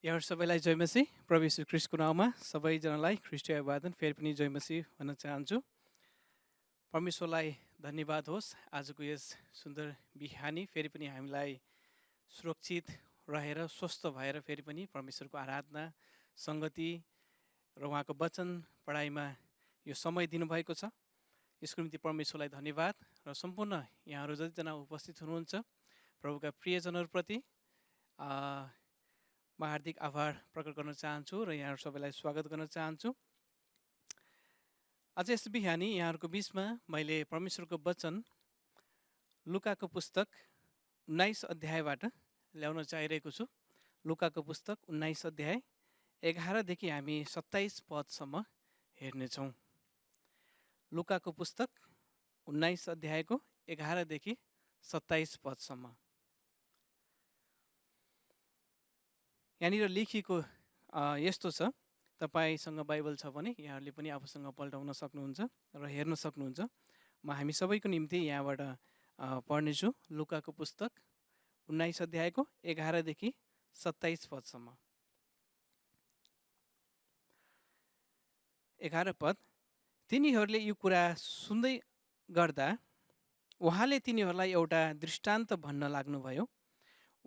यहाँ सबैलाई जय मसीह। प्रभु यीशु ख्रीष्टको नाममा सबैजनालाई ख्रीष्टीय अभिवादन फेरि पनि जय मसीह भन्न चाहन्छु। परमेश्वरलाई धन्यवाद होस् आजको यस सुन्दर बिहानी फेरि पनि हामीलाई सुरक्षित रहेर स्वस्थ भएर फेरि पनि परमेश्वरको आराधना सङ्गति र उहाँको वचन पढाइमा यो समय दिनुभएको छ। यसको निम्ति परमेश्वरलाई धन्यवाद र सम्पूर्ण यहाँहरू जतिजना उपस्थित हुनुहुन्छ प्रभुका प्रियजनहरूप्रति म हार्दिक आभार प्रकट गर्न चाहन्छु र यहाँहरू सबैलाई स्वागत गर्न चाहन्छु। आज यस बिहानी यहाँहरूको बिचमा मैले परमेश्वरको वचन लुकाको पुस्तक 19 अध्यायबाट ल्याउन चाहिरहेको छु। लुकाको पुस्तक 19 अध्याय 11 देखि हामी 27 पदसम्म हेर्नेछौँ। लुकाको पुस्तक 19 अध्यायको 11 देखि 27 पदसम्म। यहाँनिर लेखिएको यस्तो छ, तपाईसँग बाइबल छ भने यहाँहरूले पनि आफूसँग पल्टाउन सक्नुहुन्छ र हेर्न सक्नुहुन्छ। म हामी सबैको निम्ति यहाँबाट पढ्नेछु। लुकाको पुस्तक 19 अध्यायको 11 देखि 27 पदसम्म। 11 पद। तिनीहरूले यो कुरा सुन्दै गर्दा उहाँले तिनीहरूलाई एउटा दृष्टान्त भन्न लाग्नुभयो।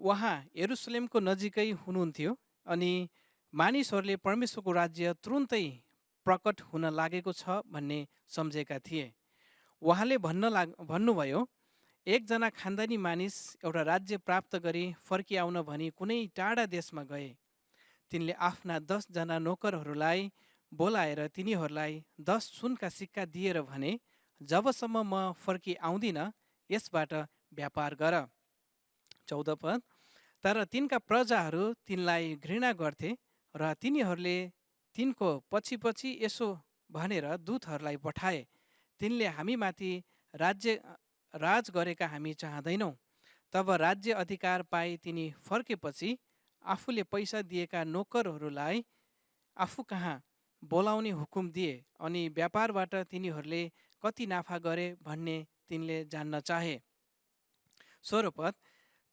उहाँ यरुसलेमको नजिकै हुनुहुन्थ्यो अनि मानिसहरूले परमेश्वरको राज्य तुरुन्तै प्रकट हुन लागेको छ भन्ने सम्झेका थिए। उहाँले भन्नुभयो, एकजना खानदानी मानिस एउटा राज्य प्राप्त गरी फर्किआउन भनी कुनै टाढा देशमा गए। तिनले आफ्ना 10 जना नोकरहरूलाई बोलाएर तिनीहरूलाई 10 सुनका सिक्का दिएर भने, जबसम्म म फर्किआउँदिन यसबाट व्यापार गर। 14 पद। तर तिनका प्रजाहरू तिनलाई घृणा गर्थे र तिनीहरूले तिनको पछि पछि यसो भनेर दूतहरूलाई पठाए, तिनले हामीमाथि राज गरेका हामी चाहँदैनौँ। तब राज्य अधिकार पाई तिनी फर्केपछि आफूले पैसा दिएका नोकरहरूलाई आफू कहाँ बोलाउने हुकुम दिए अनि व्यापारबाट तिनीहरूले कति नाफा गरे भन्ने तिनले जान्न चाहे। 16 पद।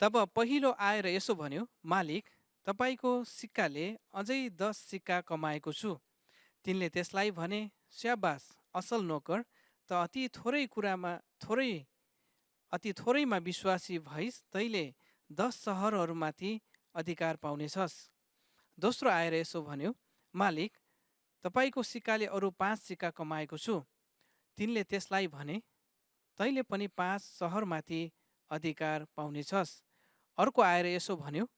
तब पहिलो आएर यसो भन्यो, मालिक, तपाईँको सिक्काले अझै 10 सिक्का कमाएको छु। तिनले त्यसलाई भने, स्याबास असल नोकर, त अति थोरैमा विश्वासी भइस्, तैले 10 सहरहरूमाथि अधिकार पाउनेछस्। दोस्रो आएर यसो भन्यो, मालिक, तपाईँको सिक्काले अरू 5 सिक्का कमाएको छु। तिनले त्यसलाई भने, तैले पनि 5 सहरमाथि अधिकार पाउनेछस्। अर्को आएर यसो भन्यो,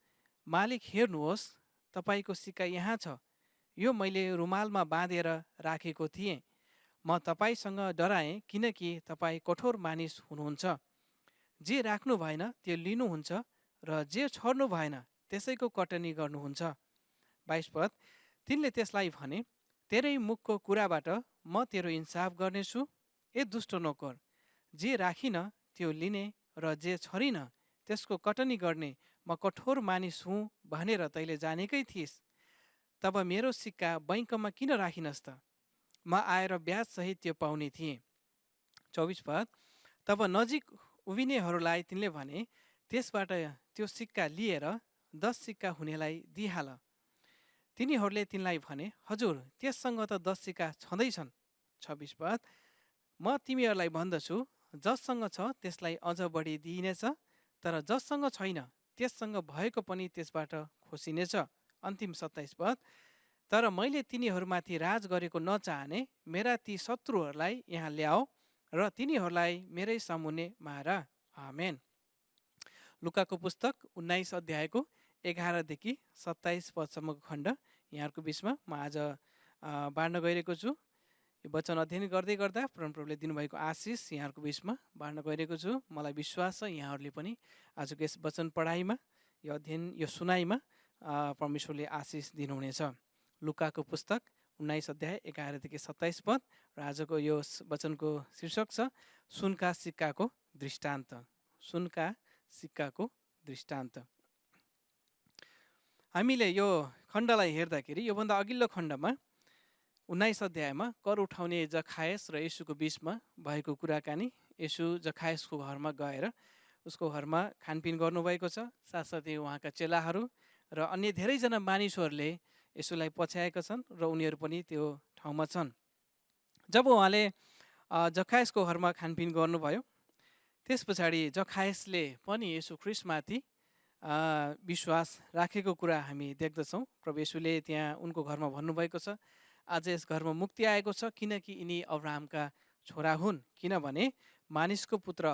मालिक, हेर्नुहोस्, तपाईँको सिक्का यहाँ छ। यो मैले रुमालमा बाँधेर राखेको थिएँ। म तपाईँसँग डराएँ, किनकि तपाईँ कठोर मानिस हुनुहुन्छ। जे राख्नु भएन त्यो लिनुहुन्छ र जे छोड्नु भएन त्यसैको कटनी गर्नुहुन्छ। 22 पद। तिनले त्यसलाई भने, तेरै मुखको कुराबाट म तेरो इन्साफ गर्नेछु। ए दुष्ट नोकर, जे राखिन त्यो लिने र जे छरिन त्यसको कटनी गर्ने म कठोर मानिस हुँ भनेर तैले जानेकै थिइस्। तब मेरो सिक्का बैंकमा किन राखिनस् त? म आएर ब्याजसहित त्यो पाउने थिएँ। 24 पद। तब नजिक उभिनेहरूलाई तिनले भने, त्यसबाट त्यो सिक्का लिएर 10 सिक्का हुनेलाई दिइहाल। तिनीहरूले तिनलाई भने, हजुर, त्यससँग त 10 सिक्का छँदैछन्। 26 पद। म तिमीहरूलाई भन्दछु, जससँग छ त्यसलाई अझ बढी दिइनेछ, तर जससँग छैन त्यससँग भएको पनि त्यसबाट खोसिनेछ। अन्तिम 27 पद। तर मैले तिनीहरूमाथि राज गरेको नचाहने मेरा ती शत्रुहरूलाई यहाँ ल्याओ र तिनीहरूलाई मेरै सामुन्ने मार। आमेन। लुकाको पुस्तक 19 अध्यायको 11 देखि 27 पदसम्मको खण्ड यहाँहरूको बिचमा म आज बाँड्न गइरहेको छु। यो वचन अध्ययन गर्दै गर्दा परमप्रभुले दिनुभएको आशिष यहाँहरूको बिचमा बाँड्न गइरहेको छु। मलाई विश्वास छ यहाँहरूले पनि आजको यस वचन पढाइमा, यो अध्ययन, यो सुनाइमा परमेश्वरले आशिष दिनुहुनेछ। लुकाको पुस्तक 19 अध्याय 11 देखि 27 पद र आजको यो वचनको शीर्षक छ सुनका सिक्काको दृष्टान्त। सुनका सिक्काको दृष्टान्त। हामीले यो खण्डलाई हेर्दाखेरि योभन्दा अघिल्लो खण्डमा 19 अध्यायमा कर उठाउने जखायस र येशूको बिचमा भएको कुराकानी, येशू जखायसको घरमा गएर उसको घरमा खानपिन गर्नुभएको छ। साथसाथै उहाँका चेलाहरू र अन्य धेरैजना मानिसहरूले यसोलाई पछ्याएका छन् र उनीहरू पनि त्यो ठाउँमा छन्। जब उहाँले जखायसको घरमा खानपिन गर्नुभयो, त्यस पछाडि जखायसले पनि येशू ख्रीष्टमाथि विश्वास राखेको कुरा हामी देख्दछौँ। प्रभु येशूले त्यहाँ उनको घरमा भन्नुभएको छ, आज यस घरमा मुक्ति आएको छ किनकि यिनी अब्राहमका छोरा हुन्, किनभने मानिसको पुत्र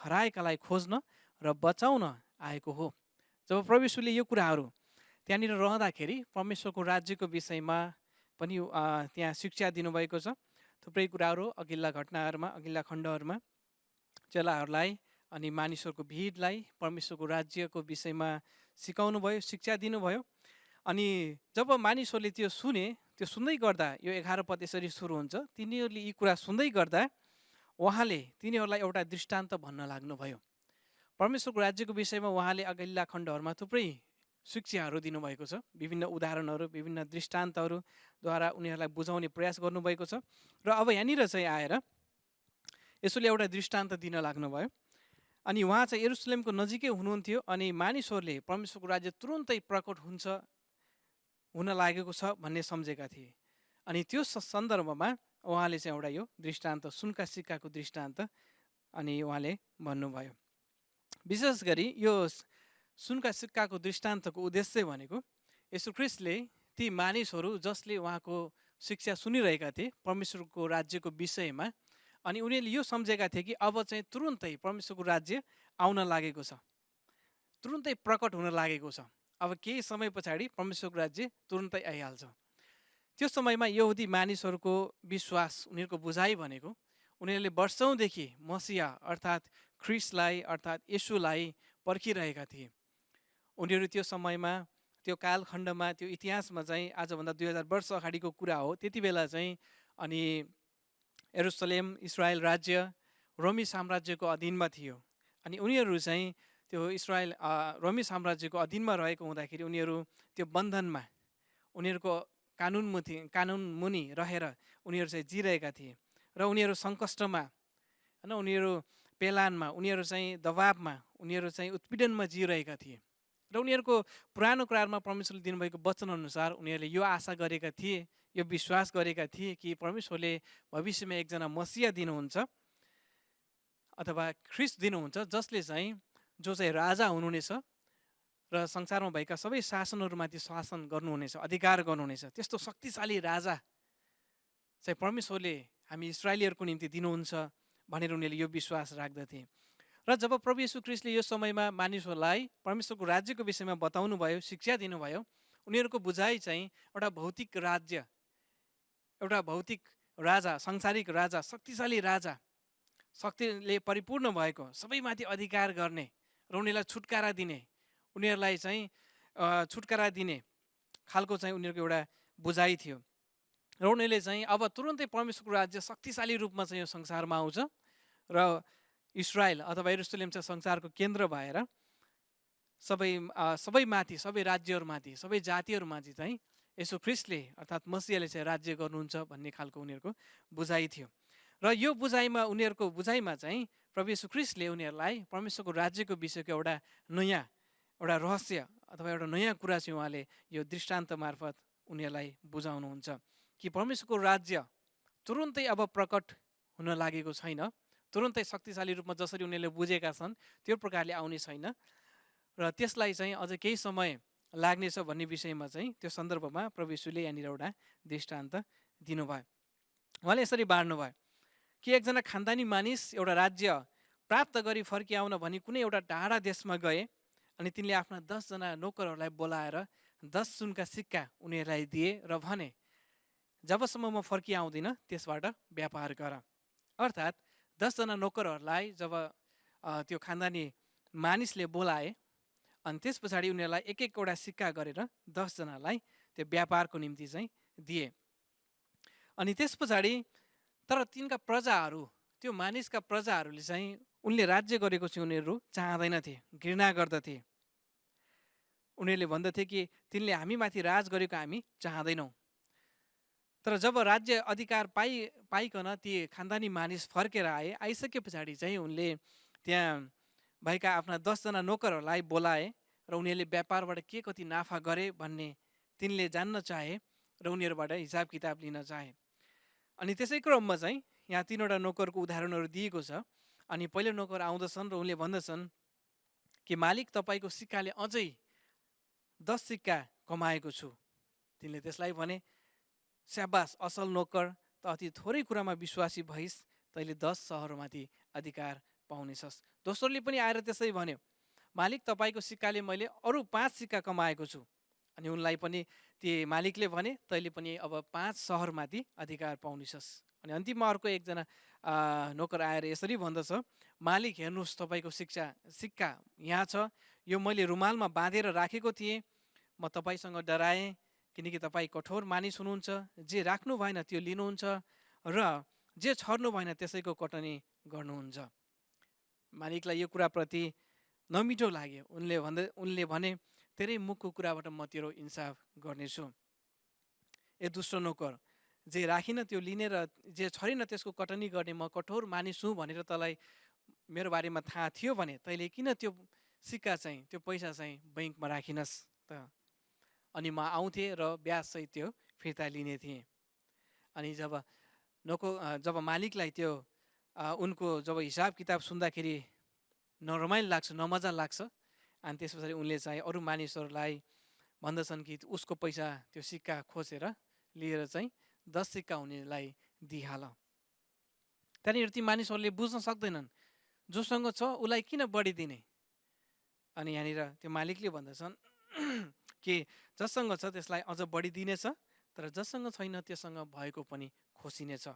हराएकालाई खोज्न र बचाउन आएको हो। जब प्रभु येशूले यो कुराहरू त्यहाँनिर रहँदाखेरि परमेश्वरको राज्यको विषयमा पनि त्यहाँ शिक्षा दिनुभएको छ। थुप्रै कुराहरू अघिल्ला घटनाहरूमा, अघिल्ला खण्डहरूमा चेलाहरूलाई अनि मानिसहरूको भिडलाई परमेश्वरको राज्यको विषयमा सिकाउनु भयो, शिक्षा दिनुभयो। अनि जब मानिसहरूले त्यो सुने, त्यो सुन्दै गर्दा यो 11 पद यसरी सुरु हुन्छ, तिनीहरूले यी कुरा सुन्दै गर्दा उहाँले तिनीहरूलाई एउटा दृष्टान्त भन्न लाग्नुभयो। परमेश्वरको राज्यको विषयमा उहाँले अघिल्ला खण्डहरूमा थुप्रै शिक्षाहरू दिनुभएको छ। विभिन्न उदाहरणहरू, विभिन्न दृष्टान्तहरूद्वारा उनीहरूलाई बुझाउने प्रयास गर्नुभएको छ। र अब यहाँनिर चाहिँ आएर यसोले एउटा दृष्टान्त दिन लाग्नुभयो। अनि उहाँ चाहिँ यरुसलेमको नजिकै हुनुहुन्थ्यो अनि मानिसहरूले परमेश्वरको राज्य तुरुन्तै प्रकट हुन लागेको छ भन्ने सम्झेका थिए। अनि त्यो सन्दर्भमा उहाँले चाहिँ एउटा यो दृष्टान्त, सुनका सिक्काको दृष्टान्त अनि उहाँले भन्नुभयो। विशेष गरी यो सुनका सिक्काको दृष्टान्तको उद्देश्य भनेको येशू ख्रीष्टले ती मानिसहरू जसले उहाँको शिक्षा सुनिरहेका थिए परमेश्वरको राज्यको विषयमा, अनि उनीहरूले यो सम्झेका थिए कि अब चाहिँ तुरुन्तै परमेश्वरको राज्य आउन लागेको छ, तुरुन्तै प्रकट हुन लागेको छ। अब केही समय पछाडि परमेश्वरको राज्य तुरुन्तै आइहाल्छ। त्यो समयमा यहुदी मानिसहरूको विश्वास, उनीहरूको बुझाइ भनेको उनीहरूले वर्षौँदेखि मसिहा अर्थात् ख्रीष्टलाई अर्थात् येशूलाई पर्खिरहेका थिए। उनीहरू त्यो समयमा, त्यो कालखण्डमा, त्यो इतिहासमा चाहिँ आजभन्दा 2000 वर्ष अगाडिको कुरा हो। त्यति बेला चाहिँ अनि यरुसलेम, इस्रायल राज्य रोमी साम्राज्यको अधीनमा थियो। अनि उनीहरू चाहिँ त्यो रोमी साम्राज्यको अधीनमा रहेको हुँदाखेरि उनीहरू त्यो बन्धनमा, उनीहरूको कानुन मुनि रहेर उनीहरू चाहिँ जिरहेका थिए र उनीहरू सङ्कष्टमा, होइन, उनीहरू पेलानमा, उनीहरू चाहिँ दबावमा, उनीहरू चाहिँ उत्पीडनमा जिरहेका थिए। र उनीहरूको पुरानो करारमा परमेश्वरले दिनुभएको वचनअनुसार उनीहरूले यो आशा गरेका थिए, यो विश्वास गरेका थिए कि परमेश्वरले भविष्यमा एकजना मसिहा दिनुहुन्छ अथवा ख्रीष्ट दिनुहुन्छ जसले चाहिँ जो चाहिँ राजा हुनुहुनेछ र संसारमा भएका सबै शासनहरूमाथि शासन गर्नुहुनेछ, अधिकार गर्नुहुनेछ। त्यस्तो शक्तिशाली राजा चाहिँ परमेश्वरले हामी इस्राएलीहरूको निम्ति दिनुहुन्छ भनेर उनीहरूले यो विश्वास राख्दथे। र जब प्रभु येशू ख्रीष्टले यो समयमा मानिसहरूलाई परमेश्वरको राज्यको विषयमा बताउनु भयो, शिक्षा दिनुभयो, उनीहरूको बुझाइ चाहिँ एउटा भौतिक राज्य, एउटा भौतिक राजा, सांसारिक राजा, शक्तिशाली राजा, शक्तिले परिपूर्ण भएको, सबैमाथि अधिकार गर्ने र उनीहरूलाई छुटकारा दिने, उनीहरूलाई चाहिँ छुटकारा दिने खालको चाहिँ उनीहरूको एउटा बुझाइ थियो। र उनीहरूले चाहिँ अब तुरुन्तै परमेश्वरको राज्य शक्तिशाली रूपमा चाहिँ यो संसारमा आउँछ र इस्रायल अथवा यरुसलेम चाहिँ संसारको केन्द्र भएर सबैमाथि, सबै राज्यहरूमाथि, सबै जातिहरूमाथि चाहिँ येशू ख्रीष्टले अर्थात् मसिहाले चाहिँ राज्य गर्नुहुन्छ भन्ने खालको उनीहरूको बुझाइ थियो। र यो बुझाइमा, उनीहरूको बुझाइमा चाहिँ प्रभु येशू ख्रीष्टले उनीहरूलाई परमेश्वरको राज्यको विषयको एउटा रहस्य अथवा एउटा नयाँ कुरा चाहिँ उहाँले यो दृष्टान्त मार्फत उनीहरूलाई बुझाउनुहुन्छ कि परमेश्वरको राज्य तुरुन्तै अब प्रकट हुन लागेको छैन, तुरुन्तै शक्तिशाली रूपमा जसरी उनीहरूले बुझेका छन् त्यो प्रकारले आउने छैन र त्यसलाई चाहिँ अझ केही समय लाग्नेछ भन्ने विषयमा चाहिँ त्यो सन्दर्भमा प्रभु येशूले यहाँनिर एउटा दृष्टान्त दिनुभयो। उहाँले यसरी बाँड्नुभयो कि एकजना खानदानी मानिस एउटा राज्य प्राप्त गरी फर्किआउन भनी कुनै एउटा टाढा देशमा गए अनि तिनले आफ्ना 10 जना नोकरहरूलाई बोलाएर 10 सुनका सिक्का उनीहरूलाई दिए र भने, जबसम्म म फर्किआउँदिनँ त्यसबाट व्यापार गर। अर्थात् 10 जना नोकरहरूलाई जब त्यो खानदानी मानिसले बोलाए अनि त्यस पछाडि उनीहरूलाई एक एकवटा सिक्का गरेर 10 जनालाई त्यो व्यापारको निम्ति चाहिँ दिए। अनि त्यस पछाडि तर तिनका प्रजाहरू, त्यो मानिसका प्रजाहरूले चाहिँ उनले राज्य गरेको चाहिँ उनीहरू चाहँदैनथे, घृणा गर्दथे। उनीहरूले भन्दथे कि तिनले हामीमाथि राज गरेको हामी चाहँदैनौँ। तर जब राज्य अधिकार पाइकन ती खानदानी मानिस फर्केर आइसके पछाडि चाहिँ उनले त्यहाँ भएका आफ्ना 10 जना नोकरहरूलाई बोलाए र उनीहरूले व्यापारबाट के कति नाफा गरे भन्ने तिनले जान्न चाहे र उनीहरूबाट हिसाब किताब लिन चाहे। अनि त्यसै क्रममा चाहिँ यहाँ 3वटा नोकरको उदाहरणहरू दिएको छ। अनि पहिलो नोकर आउँदछन् र उनले भन्दछन् कि मालिक तपाईँको सिक्काले अझै 10 सिक्का कमाएको छु। तिनले त्यसलाई भने, स्याबास असल नोकर, त अति थोरै कुरामा विश्वासी भइस्, तैँले 10 सहरमाथि अधिकार पाउनेछस्। दोस्रोले पनि आएर त्यसै भन्यो, मालिक तपाईँको सिक्काले मैले अरू 5 सिक्का कमाएको छु। अनि उनलाई पनि ती मालिकले भने, तैँले पनि अब 5 सहरमाथि अधिकार पाउनेछस्। अनि अन्तिममा अर्को एकजना नोकर आएर यसरी भन्दछ, मालिक हेर्नुहोस्, तपाईँको सिक्का यहाँ छ, यो मैले रुमालमा बाँधेर राखेको थिएँ। म तपाईँसँग डराएँ, किनकि तपाईँ कठोर मानिस हुनुहुन्छ, जे राख्नु भएन त्यो लिनुहुन्छ र जे छर्नु भएन त्यसैको कटनी गर्नुहुन्छ। मालिकलाई यो कुराप्रति नमिठो लाग्यो। उनले भने, तेरै मुखको कुराबाट म तेरो इन्साफ गर्नेछु। ए दुष्ट नोकर, जे राखिन त्यो लिने र जे छरिन त्यसको कटनी गर्ने म कठोर मानिस हुँ भनेर तँलाई मेरो बारेमा थाहा थियो भने तैँले किन त्यो सिक्का चाहिँ, त्यो पैसा चाहिँ बैङ्कमा राखिनस् त? अनि म आउँथेँ र ब्याजसहित त्यो फिर्ता लिने थिएँ। अनि जब मालिकलाई त्यो उनको जब हिसाब किताब सुन्दाखेरि नरमाइलो लाग्छ, नमजा लाग्छ, अनि त्यस पछाडि उनले चाहिँ अरू मानिसहरूलाई भन्दछन् कि उसको पैसा त्यो सिक्का खोसेर लिएर चाहिँ 10 सिक्का हुनेलाई दिइहाल। त्यहाँनिर ती मानिसहरूले बुझ्न सक्दैनन्, जोसँग छ उसलाई किन बढी दिने। अनि यहाँनिर त्यो मालिकले भन्दछन् कि जससँग छ त्यसलाई अझ बढी दिनेछ, तर जससँग छैन त्योसँग भएको पनि खोसिनेछ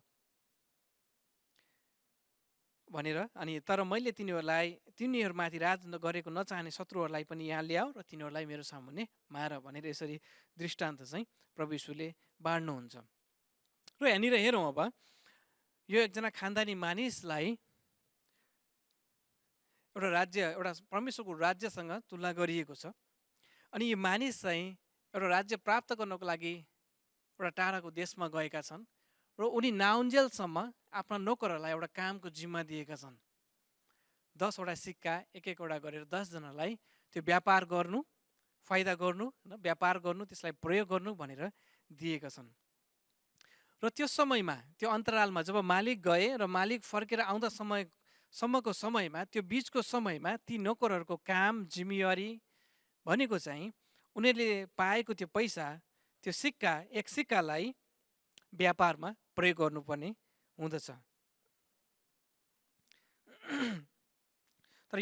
भनेर। अनि तर मैले तिनीहरूमाथि राज गरेको नचाहने शत्रुहरूलाई पनि यहाँ ल्याऊ र तिनीहरूलाई मेरो सामुन्ने मार भनेर यसरी दृष्टान्त चाहिँ प्रभु यीशुले बाँड्नुहुन्छ। र यहाँनिर हेरौँ, अब यो एकजना खानदानी मानिसलाई एउटा परमेश्वरको राज्यसँग तुलना गरिएको छ। अनि यो मानिस चाहिँ एउटा राज्य प्राप्त गर्नको लागि एउटा टाढाको देशमा गएका छन् र उनी नाउन्जेलसम्म आफ्ना नोकरहरूलाई एउटा कामको जिम्मा दिएका छन्। 10वटा सिक्का एक एकवटा गरेर 10 जनालाई त्यो व्यापार गर्नु, फाइदा गर्नु, व्यापार गर्नु, त्यसलाई प्रयोग गर्नु भनेर दिएका छन्। र त्यो समयमा, त्यो अन्तरालमा जब मालिक गए र मालिक फर्केर आउँदा सम्मको समयमा, त्यो बिचको समयमा ती नोकरहरूको काम, जिम्मेवारी भनेको चाहिँ उनीहरूले पाएको त्यो पैसा, त्यो सिक्का, एक सिक्कालाई व्यापारमा प्रयोग गर्नुपर्ने हुँदछ। तर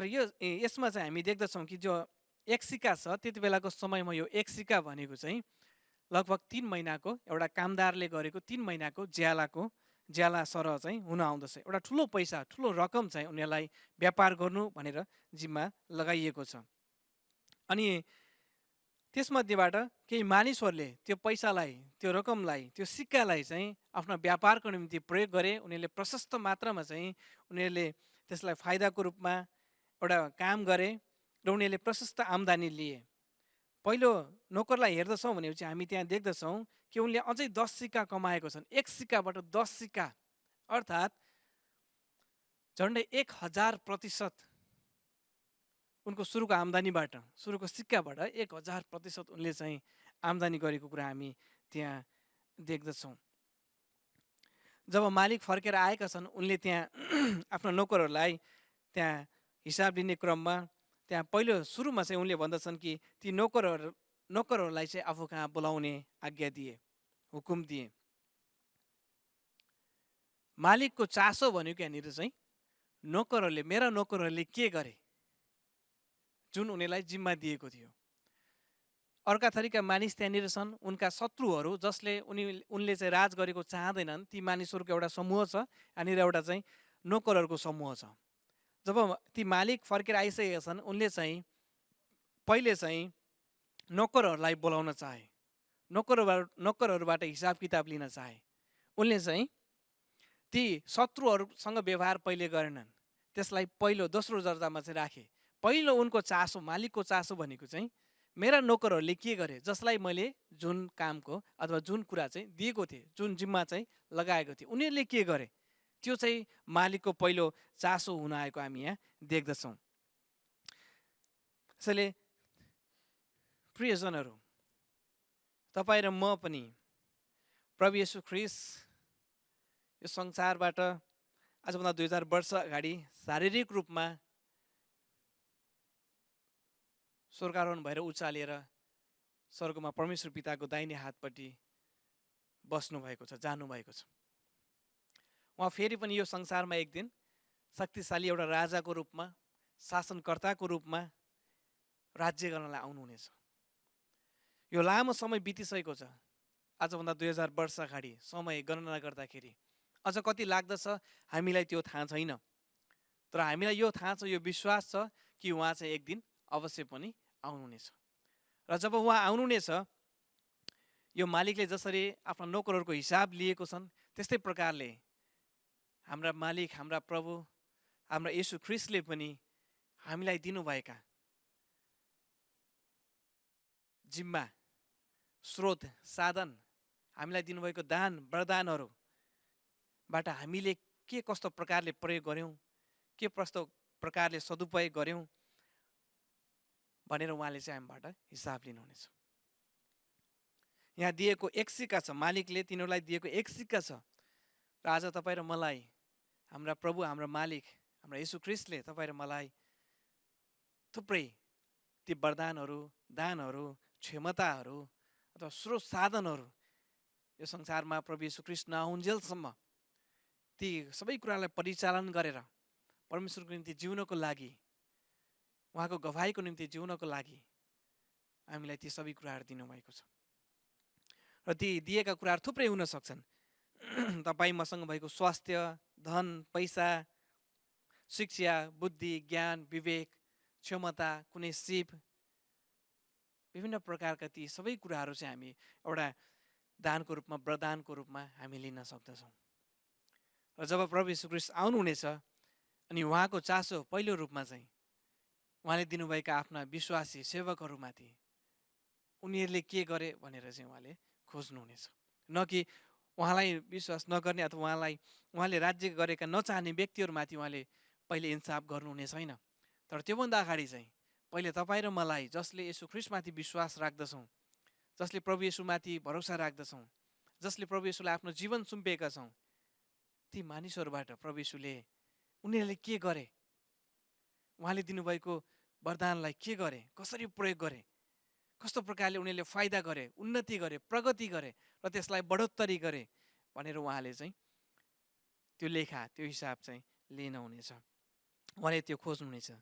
यसमा चाहिँ हामी देख्दछौँ कि जो एक सिक्का छ, त्यति बेलाको समयमा यो एक सिक्का भनेको चाहिँ लगभग 3 महिनाको एउटा कामदारले गरेको 3 महिनाको ज्याला सरह चाहिँ हुन आउँदछ। एउटा ठुलो पैसा, ठुलो रकम चाहिँ उनीहरूलाई व्यापार गर्नु भनेर जिम्मा लगाइएको छ। अनि त्यसमध्येबाट केही मानिसहरूले त्यो पैसालाई, त्यो रकमलाई, त्यो सिक्कालाई चाहिँ आफ्ना व्यापारको निम्ति प्रयोग गरे। उनीहरूले प्रशस्त मात्रामा चाहिँ उनीहरूले त्यसलाई फाइदाको रूपमा एउटा काम गरे र उनीहरूले प्रशस्त आम्दानी लिए। पहिलो नोकरलाई हेर्दछौँ भनेपछि हामी त्यहाँ देख्दछौँ कि उनले अझै 10 सिक्का कमाएको छन्। एक सिक्काबाट 10 सिक्का अर्थात् झन्डै 1000% उनको सुरुको आम्दानीबाट, सुरुको सिक्काबाट 1000% उनले चाहिँ आम्दानी गरेको कुरा हामी त्यहाँ देख्दछौँ। जब मालिक फर्केर आएका छन्, उनले त्यहाँ आफ्नो नोकरहरूलाई त्यहाँ हिसाब लिने क्रममा त्यहाँ पहिलो सुरुमा चाहिँ उनले भन्दछन् कि ती नोकरहरूलाई चाहिँ आफू कहाँ बोलाउने आज्ञा दिए, हुकुम दिए। मालिकको चासो भनेको यहाँनिर चाहिँ मेरा नोकरहरूले के गरे जुन उनीहरूलाई जिम्मा दिएको थियो। अर्का थरीका मानिस त्यहाँनिर छन्, उनका शत्रुहरू जसले उनले चाहिँ राज गरेको चाहँदैनन्, ती मानिसहरूको एउटा समूह छ। यहाँनिर एउटा चाहिँ नोकरहरूको समूह छ। जब ती मालिक फर्केर आइसकेका छन्, उनले चाहिँ पहिले चाहिँ नोकरहरूलाई बोलाउन चाहे, नोकरहरूबाट हिसाब किताब लिन चाहे। उनले चाहिँ ती शत्रुहरूसँग व्यवहार पहिले गरेनन्, त्यसलाई पहिलो दोस्रो दर्जामा चाहिँ राखे। पहिलो उनको चासो, मालिकको चासो भनेको चाहिँ मेरा नोकरहरूले के गरे, जसलाई मैले जुन कामको अथवा जुन कुरा चाहिँ दिएको थिएँ, जुन जिम्मा चाहिँ लगाएको थिएँ, उनीहरूले के गरे, त्यो चाहिँ मालिकको पहिलो चासो हुन आएको हामी यहाँ देख्दछौँ। त्यसैले प्रियजनहरू, तपाईँ र म पनि प्रभु येशू ख्रीष्ट यो संसारबाट आजभन्दा 2000 वर्ष अगाडि शारीरिक रूपमा स्वर्गारोहण भएर उचालिएर स्वर्गमा परमेश्वर पिताको दाहिने हातपट्टि बस्नुभएको छ, जानुभएको छ। उहाँ फेरि पनि यो संसारमा एक दिन शक्तिशाली एउटा राजाको रूपमा, शासनकर्ताको रूपमा राज्य गर्नलाई आउनुहुनेछ। यो लामो समय बितिसकेको छ। आजभन्दा 2000 वर्ष अगाडि समय गणना गर्दाखेरि अझ कति लाग्दछ हामीलाई त्यो थाहा छैन। तर हामीलाई यो थाहा छ, यो विश्वास छ कि उहाँ चाहिँ एक दिन अवश्य पनि आउनुहुनेछ। र जब उहाँ आउनुहुनेछ, यो मालिकले जसरी आफ्ना नोकरहरूको हिसाब लिएको छन्, त्यस्तै प्रकारले हाम्रा मालिक, हाम्रा प्रभु, हाम्रा येशू ख्रीष्टले पनि हामीलाई दिनुभएका जिम्मा, स्रोत, साधन, हामीलाई दिनुभएको दान वरदानहरूबाट हामीले के कस्तो प्रकारले प्रयोग गर्यौँ, के कस्तो प्रकारले सदुपयोग गर्यौँ भनेर उहाँले चाहिँ हामीबाट हिसाब लिनुहुनेछ। यहाँ दिएको एक सिक्का छ, मालिकले तिनीहरूलाई दिएको एक सिक्का छ। र आज तपाईँ र मलाई हाम्रा प्रभु, हाम्रा मालिक, हाम्रा येशू ख्रीष्टले तपाईँ र मलाई थुप्रै ती वरदानहरू, दानहरू, क्षमताहरू अथवा स्रोत साधनहरू यो संसारमा प्रभु येशू ख्रीष्ट नआउन्जेलसम्म ती सबै कुरालाई परिचालन गरेर परमेश्वरको निम्ति जिउनको लागि, उहाँको गवाहीको निम्ति जिउनको लागि हामीलाई ती सबै कुराहरू दिनुभएको छ। र ती दिएका कुराहरू थुप्रै हुन सक्छन्। तपाईँ मसँग भएको स्वास्थ्य, धन, पैसा, शिक्षा, बुद्धि, ज्ञान, विवेक, क्षमता, कुनै सिप, विभिन्न प्रकारका ती सबै कुराहरू चाहिँ हामी एउटा दानको रूपमा, वरदानको रूपमा हामी लिन सक्दछौँ। र जब प्रभु येशू ख्रीष्ट आउनुहुनेछ अनि उहाँको चासो पहिलो रूपमा चाहिँ उहाँले दिनुभएका आफ्ना विश्वासी सेवकहरूमाथि उनीहरूले के गरे भनेर चाहिँ उहाँले खोज्नुहुनेछ। न कि उहाँलाई विश्वास नगर्ने अथवा उहाँले राज्य गरेका नचाहने व्यक्तिहरूमाथि उहाँले पहिले इन्साफ गर्नुहुने छैन। तर त्योभन्दा अगाडि चाहिँ पहिले तपाईँ र मलाई, जसले येशू ख्रीष्टमाथि विश्वास राख्दछौँ, जसले प्रभु येशूमाथि भरोसा राख्दछौँ, जसले प्रभु येशूलाई आफ्नो जीवन सुम्पिएका छौँ, ती मानिसहरूबाट प्रभु येशूले उनीहरूले के गरे, उहाँले दिनुभएको वरदानलाई के गरे, कसरी प्रयोग गरे, कस्तो प्रकारले उनीहरूले फाइदा गरे, उन्नति गरे, प्रगति गरे र त्यसलाई बढोत्तरी गरे भनेर उहाँले चाहिँ त्यो लेखा, त्यो हिसाब चाहिँ लिनुहुनेछ। उहाँले त्यो खोज्नुहुनेछ।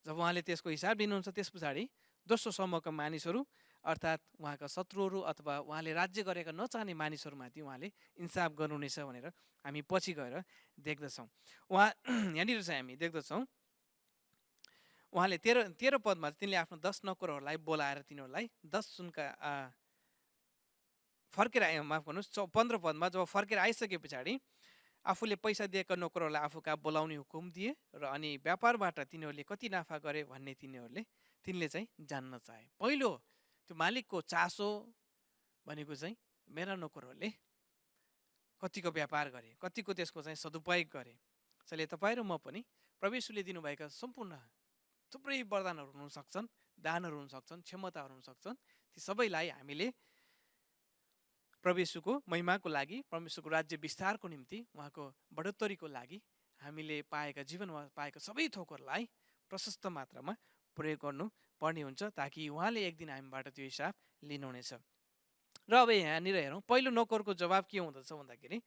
जब उहाँले त्यसको हिसाब लिनुहुन्छ, त्यस पछाडि दोस्रो समूहका मानिसहरू अर्थात् उहाँका शत्रुहरू अथवा उहाँले राज्य गरेका नचाहने मानिसहरूमाथि उहाँले इन्साफ गर्नुहुनेछ भनेर हामी पछि गएर देख्दछौँ। उहाँ यहाँनिर चाहिँ हामी देख्दछौँ उहाँले 13 पदमा तिनले आफ्नो 10 नोकरहरूलाई बोलाएर तिनीहरूलाई 10 सुनका फर्केर आयो, माफ गर्नुहोस्, 15 पदमा जब फर्केर आइसके पछाडि आफूले पैसा दिएका नोकरहरूलाई आफू कहाँ बोलाउने हुकुम दिए र अनि व्यापारबाट तिनीहरूले कति नाफा गरे भन्ने तिनले चाहिँ जान्न चाहे। पहिलो त्यो मालिकको चासो भनेको चाहिँ मेरा नोकरहरूले कतिको व्यापार गरे, कतिको त्यसको चाहिँ सदुपयोग गरे। त्यसैले तपाईँ र म पनि प्रभु येशूले दिनुभएका सम्पूर्ण थुप्रै वरदानहरू हुन सक्छन्, दानहरू हुन सक्छन्, क्षमताहरू हुन सक्छन्। ती सबैलाई हामीले प्रभु येशूको महिमाको लागि, परमेश्वरको राज्य विस्तारको निम्ति, उहाँको बढोत्तरीको लागि हामीले पाएका जीवनमा पाएका सबै थोकहरूलाई प्रशस्त मात्रामा प्रयोग गर्नुपर्ने हुन्छ, ताकि उहाँले एक दिन हामीबाट त्यो हिसाब लिनुहुनेछ। र अब यहाँनिर हेरौँ, पहिलो नोकरको जवाब के हुँदछ भन्दाखेरि,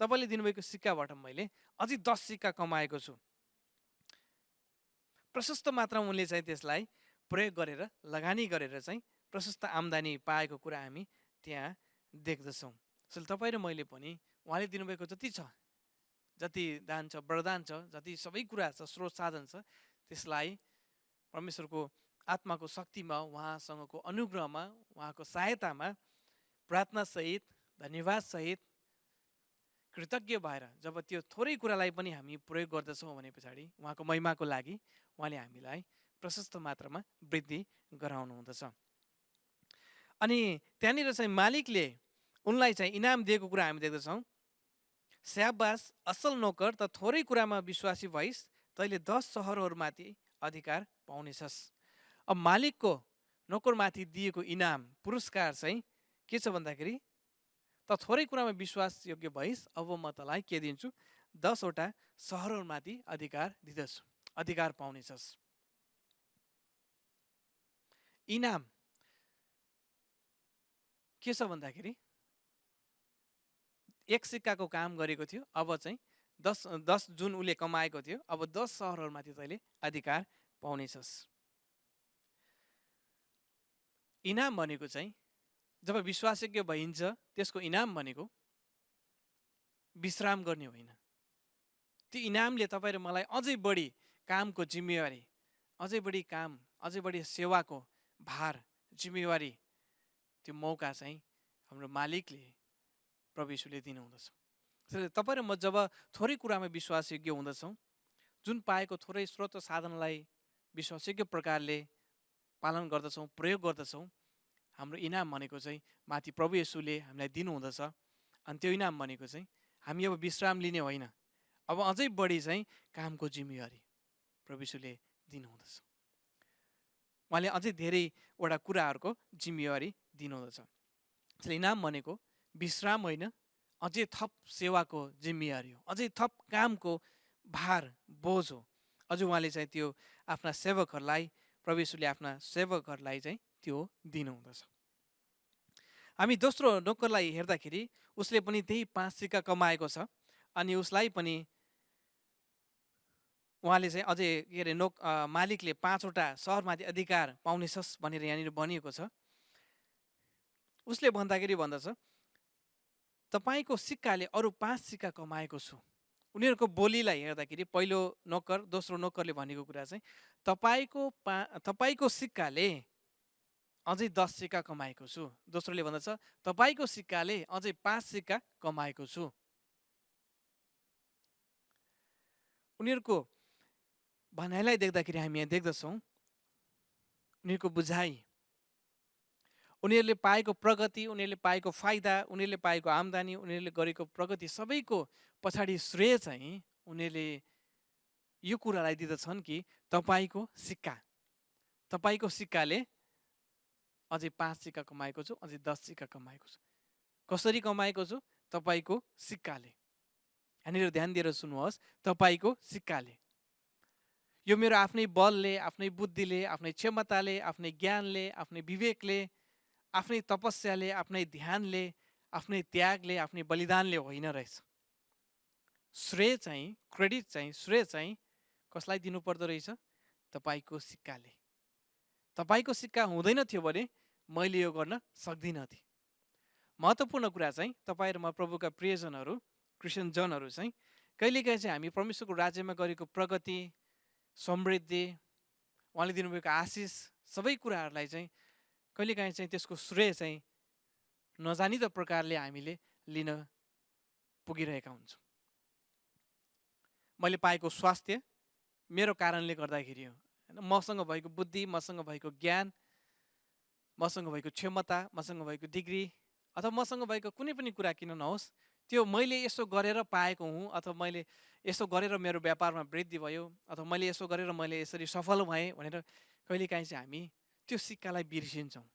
तपाईँले दिनुभएको सिक्काबाट मैले अझै 10 सिक्का कमाएको छु। प्रशस्त मात्रामा उनले चाहिँ त्यसलाई प्रयोग गरेर, लगानी गरेर चाहिँ प्रशस्त आम्दानी पाएको कुरा हामी त्यहाँ देख्दछौँ। त्यसैले तपाईँ र मैले पनि उहाँले दिनुभएको जति छ, जति दान छ, वरदान छ, जति सबै कुरा छ, स्रोत साधन छ, त्यसलाई परमेश्वरको आत्माको शक्तिमा, उहाँसँगको अनुग्रहमा, उहाँको सहायतामा प्रार्थनासहित, धन्यवादसहित, कृतज्ञ भएर जब त्यो थोरै कुरालाई पनि हामी प्रयोग गर्दछौँ भने पछाडि उहाँको महिमाको लागि उहाँले हामीलाई प्रशस्त मात्रामा वृद्धि गराउनु हुँदछ। अनि त्यहाँनिर चाहिँ मालिकले उनलाई चाहिँ इनाम दिएको कुरा हामी देख्दछौँ। स्याबास असल नोकर, त थोरै कुरामा विश्वासी भइस्, तैँले 10 सहरहरूमाथि अधिकार पाउनेछस्। अब मालिकको नोकरमाथि दिएको इनाम पुरस्कार चाहिँ के छ भन्दाखेरि, त थोरै कुरामा विश्वासयोग्य भइस्, अब म तँलाई के दिन्छु, 10वटा सहरहरूमाथि अधिकार दिँदछु, अधिकार पाउनेछस्। इनाम के छ भन्दाखेरि, 1 सिक्काको काम गरेको थियो, अब चाहिँ 10 जुन उसले कमाएको थियो, अब 10 सहरहरूमाथि तैँले अधिकार पाउनेछस्। इनाम भनेको चाहिँ जब विश्वासयोग्य भइन्छ, त्यसको इनाम भनेको विश्राम गर्ने होइन। त्यो इनामले तपाईँ र मलाई अझै बढी कामको जिम्मेवारी, अझै बढी काम, अझै बढी सेवाको भार, जिम्मेवारी, त्यो मौका चाहिँ हाम्रो मालिकले, प्रभु येशूले दिनुहुँदछ। त्यसैले तपाईँ र म जब थोरै कुरामा विश्वासयोग्य हुँदछौँ, जुन पाएको थोरै स्रोत साधनलाई विश्वासयोग्य प्रकारले पालन गर्दछौँ, प्रयोग गर्दछौँ, हाम्रो इनाम भनेको चाहिँ माथि प्रभु येशूले हामीलाई दिनुहुँदछ। अनि त्यो इनाम भनेको चाहिँ हामी अब विश्राम लिने होइन, अब अझै बढी चाहिँ कामको जिम्मेवारी प्रभु येशूले दिनुहुँदछ। उहाँले अझै धेरैवटा कुराहरूको जिम्मेवारी दिनुहुँदछ। त्यसले इनाम भनेको विश्राम होइन, अझै थप सेवाको जिम्मेवारी हो, अझै थप कामको भार, बोझ हो। अझ उहाँले चाहिँ त्यो आफ्ना सेवकहरूलाई, प्रभु येशूले आफ्ना सेवकहरूलाई चाहिँ त्यो दिनुहुँदछ। हामी दोस्रो नोकरलाई हेर्दाखेरि उसले पनि त्यही 5 सिक्का कमाएको छ, अनि उसलाई पनि उहाँले चाहिँ अझै के अरे मालिकले 5वटा सहरमाथि अधिकार पाउनेछस् भनेर यहाँनिर भनिएको छ। उसले भन्दाखेरि भन्दछ, तपाईँको सिक्काले अरू 5 सिक्का कमाएको छु। उनीहरूको बोलीलाई हेर्दाखेरि पहिलो नोकर, दोस्रो नोकरले भनेको कुरा चाहिँ तपाईँको सिक्काले अझै 10 सिक्का कमाएको छु। दोस्रोले भन्दछ, तपाईँको सिक्काले अझै 5 सिक्का कमाएको छु। उनीहरूको भनाइलाई देख्दाखेरि हामी यहाँ देख्दछौँ उनीहरूको बुझाइ, उनीहरूले पाएको प्रगति, उनीहरूले पाएको फाइदा, उनीहरूले पाएको आम्दानी, उनीहरूले गरेको प्रगति सबैको पछाडि श्रेय चाहिँ उनीहरूले यो कुरालाई दिँदछन् कि तपाईँको सिक्काले अझै 5 सिक्का कमाएको छु, अझै 10 सिक्का कमाएको छु। कसरी कमाएको छु? तपाईँको सिक्काले। यहाँनिर ध्यान दिएर सुन्नुहोस्, तपाईँको सिक्काले। यो मेरो आफ्नै बलले, आफ्नै बुद्धिले, आफ्नै क्षमताले, आफ्नै ज्ञानले, आफ्नै विवेकले, आफ्नै तपस्याले, आफ्नै ध्यानले, आफ्नै त्यागले, आफ्नै बलिदानले होइन रहेछ। श्रेय चाहिँ, क्रेडिट चाहिँ, श्रेय चाहिँ कसलाई दिनु पर्दो रहेछ? तपाईँको सिक्काले। तपाईँको सिक्का हुँदैन थियो भने मैले यो गर्न सक्दिनँ थिएँ। महत्त्वपूर्ण कुरा चाहिँ तपाईँ र म प्रभुका प्रियजनहरू, क्रिस्चियन जनहरू चाहिँ कहिलेकाहीँ चाहिँ हामी परमेश्वरको राज्यमा गरेको प्रगति, समृद्धि, उहाँले दिनुभएको आशिष, सबै कुराहरूलाई चाहिँ कहिलेकाहीँ चाहिँ त्यसको श्रेय चाहिँ नजानिदो प्रकारले हामीले लिन पुगिरहेका हुन्छौँ। मैले पाएको स्वास्थ्य मेरो कारणले गर्दाखेरि हो, मसँग भएको बुद्धि, मसँग भएको ज्ञान, मसँग भएको क्षमता, मसँग भएको डिग्री, अथवा मसँग भएको कुनै पनि कुरा किन नहोस्, त्यो मैले यसो गरेर पाएको हुँ, अथवा मैले यसो गरेर मेरो व्यापारमा वृद्धि भयो, अथवा मैले यसो गरेर मैले यसरी सफल भएँ भनेर कहिलेकाहीँ चाहिँ हामी त्यो सिक्कालाई बिर्सिन्छौँ।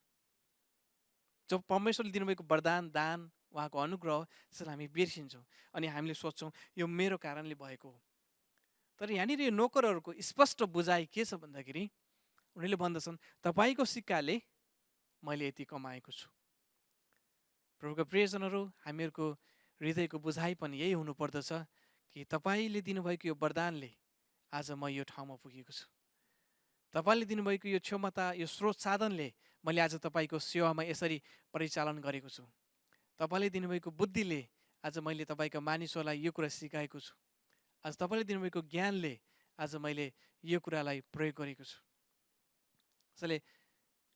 जो परमेश्वरले दिनुभएको वरदान, दान, उहाँको अनुग्रह, त्यसलाई हामी बिर्सिन्छौँ अनि हामीले सोच्छौँ यो मेरो कारणले भएको हो। तर यहाँनिर यो नोकरहरूको स्पष्ट बुझाइ के छ भन्दाखेरि उनीहरूले भन्दछन्, तपाईँको सिक्काले मैले यति कमाएको छु। प्रभुका प्रियजनहरू, हामीहरूको हृदयको बुझाइ पनि यही हुनुपर्दछ कि तपाईँले दिनुभएको यो वरदानले आज म यो ठाउँमा पुगेको छु। तपाईँले दिनुभएको यो क्षमता, यो स्रोत साधनले मैले आज तपाईँको सेवामा यसरी परिचालन गरेको छु। तपाईँले दिनुभएको बुद्धिले आज मैले तपाईँका मानिसहरूलाई यो कुरा सिकाएको छु। आज तपाईँले दिनुभएको ज्ञानले आज मैले यो कुरालाई प्रयोग गरेको छु। त्यसैले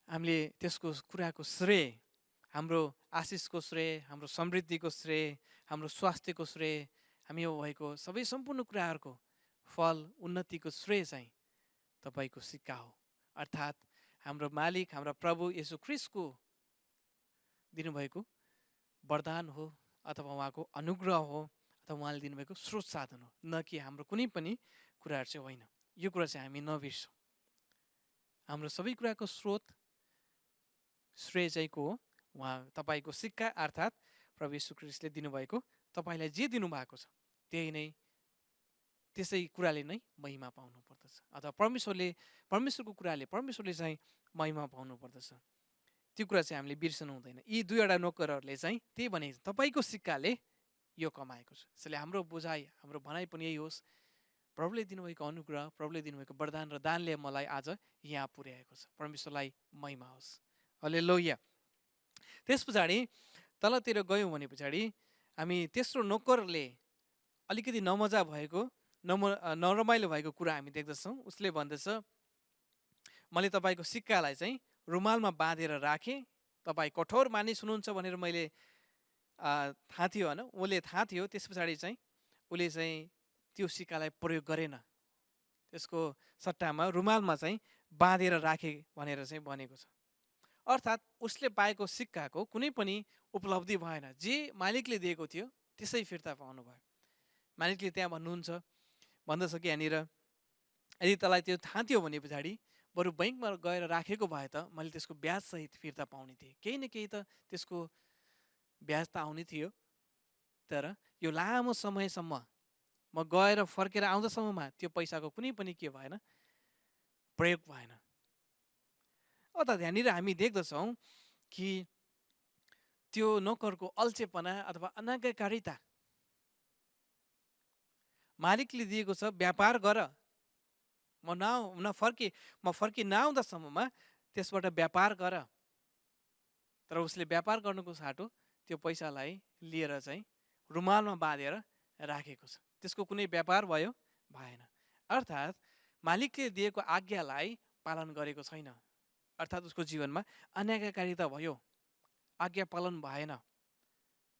हामीले त्यसको कुराको श्रेय, हाम्रो आशिषको श्रेय, हाम्रो समृद्धिको श्रेय, हाम्रो स्वास्थ्यको श्रेय, हामी भएको सबै सम्पूर्ण कुराहरूको फल, उन्नतिको श्रेय चाहिँ तपाईँको सिक्का हो। अर्थात् हाम्रो मालिक, हाम्रा प्रभु येशू ख्रिस्टको दिनुभएको वरदान हो, अथवा उहाँको अनुग्रह हो, अथवा उहाँले दिनुभएको स्रोत साधन हो, न कि हाम्रो कुनै पनि कुराहरू चाहिँ होइन। यो कुरा चाहिँ हामी नबिर्सौँ। हाम्रो सबै कुराको स्रोत श्रेय चाहिँ को हो? उहाँ तपाईँको सिक्का अर्थात् प्रभु यीशु ख्रीष्टले दिनुभएको तपाईँलाई जे दिनुभएको छ त्यही नै त्यसै कुराले नै महिमा पाउनु पर्दछ अथवा परमेश्वरको कुराले परमेश्वरले चाहिँ महिमा पाउनु पर्दछ। त्यो कुरा चाहिँ हामीले बिर्सनु हुँदैन। यी दुईवटा नोकरहरूले चाहिँ त्यही भने तपाईँको सिक्काले यो कमाएको छ। यसैले हाम्रो बुझाइ हाम्रो भनाइ पनि यही होस्, प्रभुले दिनुभएको अनुग्रह प्रभुले दिनुभएको वरदान र दानले मलाई आज यहाँ पुर्याएको छ। परमेश्वरलाई महिमा होस्। हालेलुया। त्यस पछाडि तलतिर गयौँ भने पछाडि हामी तेस्रो नोकरले अलिकति नमजा भएको नरमाइलो भएको कुरा हामी देख्दछौँ। उसले भन्दछ मैले तपाईँको सिक्कालाई चाहिँ रुमालमा बाँधेर राखेँ। तपाईँ कठोर मानिस हुनुहुन्छ भनेर मैले थाहा थियो होइन, उसले थाहा थियो। त्यस पछाडि चाहिँ उसले चाहिँ त्यो सिक्कालाई प्रयोग गरेन, त्यसको सट्टामा रुमालमा चाहिँ बाँधेर राखे भनेर चाहिँ भनेको छ। अर्थात् उसले पाएको सिक्काको कुनै पनि उपलब्धि भएन। जे मालिकले दिएको थियो त्यसै फिर्ता पाउनु भयो। मालिकले त्यहाँ भन्दछ कि यहाँनिर यदि तँलाई त्यो थाहा थियो भने पछाडि बरु बैङ्कमा गएर राखेको भए त मैले त्यसको ब्याजसहित फिर्ता पाउने थिएँ। केही न केही त त्यसको ब्याज त आउने थियो। तर यो लामो समयसम्म म गएर फर्केर आउँदासम्ममा त्यो पैसाको कुनै पनि के भएन, प्रयोग भएन। अर्थात् यहाँनिर हामी देख्दछौँ कि त्यो नोकरको अल्छेपना अथवा अनाज्ञाकारिता। मालिकले दिएको छ व्यापार गर, म फर्की नआउँदासम्ममा त्यसबाट व्यापार गर। तर उसले व्यापार गर्नुको साटो त्यो पैसालाई लिएर चाहिँ रुमालमा बाँधेर राखेको छ। त्यसको कुनै व्यापार भयो भएन। अर्थात् मालिकले दिएको आज्ञालाई पालन गरेको छैन। अर्थात् उसको जीवनमा अनाज्ञाकारिता भयो, आज्ञा पालन भएन।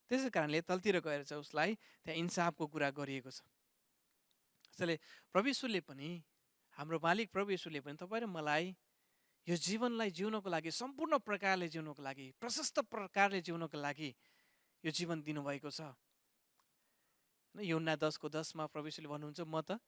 त्यसै कारणले तलतिर गएर चाहिँ उसलाई त्यहाँ इन्साफको कुरा गरिएको छ। त्यसैले प्रभु यीशुले पनि, हाम्रो मालिक प्रभु यीशुले पनि तपाईँ र मलाई यो जीवनलाई जिउनको लागि, सम्पूर्ण प्रकारले जिउनको लागि, प्रशस्त प्रकारले जिउनको लागि यो जीवन दिनुभएको छ। यूहन्ना 10:10 प्रभु यीशुले भन्नुहुन्छ, म त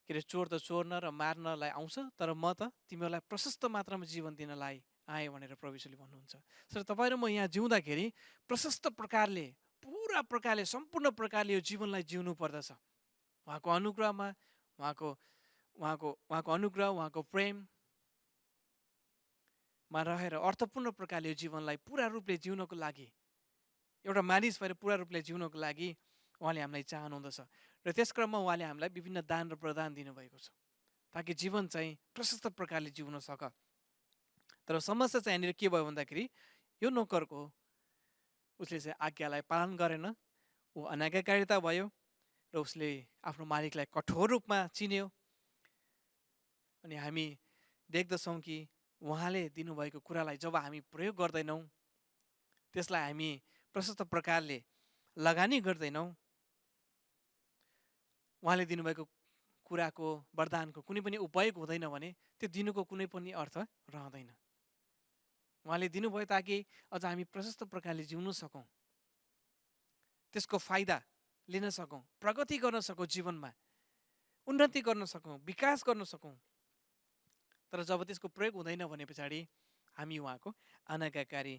चोर त चोर्न र मार्नलाई आउँछ, तर म त तिमीहरूलाई प्रशस्त मात्रामा जीवन दिनलाई आएँ भनेर प्रभु यीशुले भन्नुहुन्छ। सर तपाईँ र म यहाँ जिउँदाखेरि प्रशस्त प्रकारले, पुरा प्रकारले, सम्पूर्ण प्रकारले यो जीवनलाई जिउनु पर्दछ। उहाँको अनुग्रहमा, उहाँको अनुग्रह, उहाँको प्रेममा रहेर अर्थपूर्ण प्रकारले यो जीवनलाई पुरा रूपले जिउनको लागि, एउटा मानिस भएर पुरा रूपले जिउनको लागि उहाँले हामीलाई चाहनुहुँदछ। र त्यस क्रममा उहाँले हामीलाई विभिन्न दान र प्रदान दिनुभएको छ ताकि जीवन चाहिँ प्रशस्त प्रकारले जिउन सक। तर समस्या चाहिँ यहाँनिर के भयो भन्दाखेरि यो नोकरको उसले चाहिँ आज्ञालाई पालन गरेन, ऊ अनाज्ञाकारिता भयो र उसले आफ्नो मालिकलाई कठोर रूपमा चिन्यो। अनि हामी देख्दछौँ कि उहाँले दिनुभएको कुरालाई जब हामी प्रयोग गर्दैनौँ, त्यसलाई हामी प्रशस्त प्रकारले लगानी गर्दैनौँ, उहाँले दिनुभएको कुराको वरदानको कुनै पनि उपयोग हुँदैन भने त्यो दिनुको कुनै पनि अर्थ रहँदैन। उहाँले दिनुभयो ताकि अझ हामी प्रशस्त प्रकारले जिउन सकौँ, त्यसको फाइदा लिन सकौँ, प्रगति गर्न सकौँ, जीवनमा उन्नति गर्न सकौँ, विकास गर्न सकौँ। तर जब त्यसको प्रयोग हुँदैन भने पछाडि हामी उहाँको अनाज्ञाकारी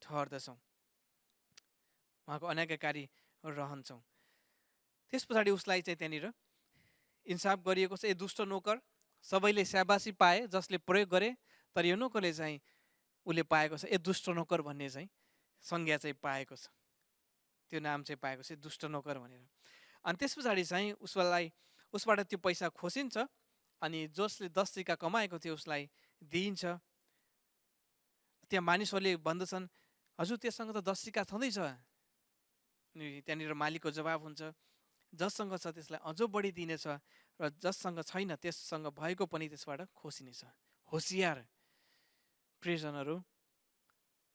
ठहर्दछौँ, उहाँको अनाज्ञाकारी रहन्छौँ। त्यस पछाडि उसलाई चाहिँ त्यहाँनिर इन्साफ गरिएको छ। ए दुष्ट नोकर, सबैले स्याबासी पाए जसले प्रयोग गरे, तर यो नोकरले चाहिँ उसले पाएको छ ए दुष्ट नोकर भन्ने चाहिँ संज्ञा चाहिँ पाएको छ, त्यो नाम चाहिँ पाएको छ दुष्ट नोकर भनेर। अनि त्यस पछाडि चाहिँ उसबाट त्यो पैसा खोसिन्छ अनि जसले 10 सिक्का कमाएको थियो उसलाई दिइन्छ। त्यहाँ मानिसहरूले भन्दछन्, हजुर त्यससँग त 10 सिक्का छँदैछ। अनि त्यहाँनिर मालिकको जवाब हुन्छ, जससँग छ त्यसलाई अझ बढी दिनेछ र जससँग छैन त्यससँग भएको पनि त्यसबाट खोसिनेछ। होसियार प्रियजनहरू,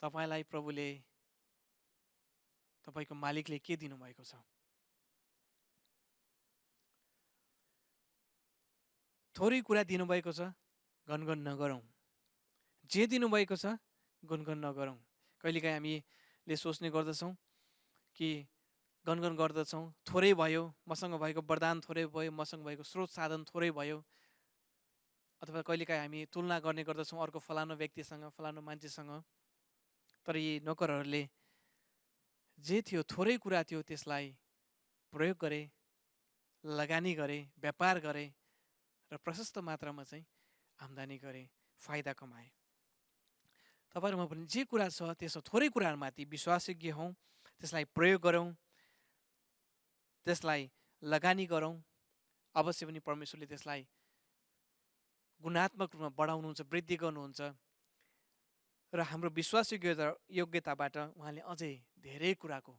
तपाईँलाई प्रभुले, तपाईँको मालिकले के दिनुभएको छ? थोरै कुरा दिनुभएको छ, गनगन नगरौँ। जे दिनुभएको छ गुनगन नगरौँ। कहिलेकाहीँ हामीले सोच्ने गर्दछौँ कि गनगन गर्दछौँ, थोरै भयो, मसँग भएको वरदान थोरै भयो, मसँग भएको स्रोत साधन थोरै भयो, अथवा कहिलेकाहीँ हामी तुलना गर्ने गर्दछौँ अर्को फलानु व्यक्तिसँग, फलानु मान्छेसँग। तर यी नोकरहरूले जे थियो, थोरै कुरा थियो, त्यसलाई प्रयोग गरे, लगानी गरे, व्यापार गरे र प्रशस्त मात्रामा चाहिँ आम्दानी गरे, फाइदा कमाए। तपाईँहरूमा पनि जे कुरा छ त्यसो थोरै कुराहरूमाथि विश्वासयोग्य हौँ, त्यसलाई प्रयोग गरौँ, त्यसलाई लगानी गरौँ। अवश्य पनि परमेश्वरले त्यसलाई गुणात्मक रूपमा बढाउनुहुन्छ, वृद्धि गर्नुहुन्छ र हाम्रो योग्यताबाट उहाँले अझै धेरै कुराको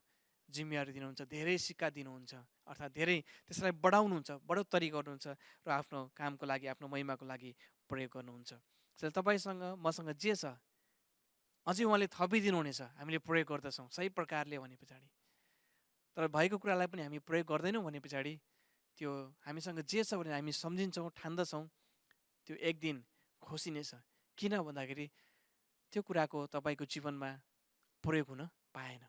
जिम्मेवारी दिनुहुन्छ, धेरै सिक्का दिनुहुन्छ, अर्थात् धेरै त्यसलाई बढाउनुहुन्छ, बढोत्तरी गर्नुहुन्छ र आफ्नो कामको लागि, आफ्नो महिमाको लागि प्रयोग गर्नुहुन्छ। त्यसैले तपाईँसँग मसँग जे छ अझै उहाँले थपिदिनुहुनेछ, हामीले प्रयोग गर्दछौँ सही प्रकारले भने पछाडि। तर भएको कुरालाई पनि हामी प्रयोग गर्दैनौँ भने पछाडि त्यो हामीसँग जे छ भने हामी सम्झिन्छौँ, ठान्दछौँ, त्यो एक दिन खोसिनेछ। किन भन्दाखेरि त्यो कुराको तपाईँको जीवनमा प्रयोग हुन पाएन।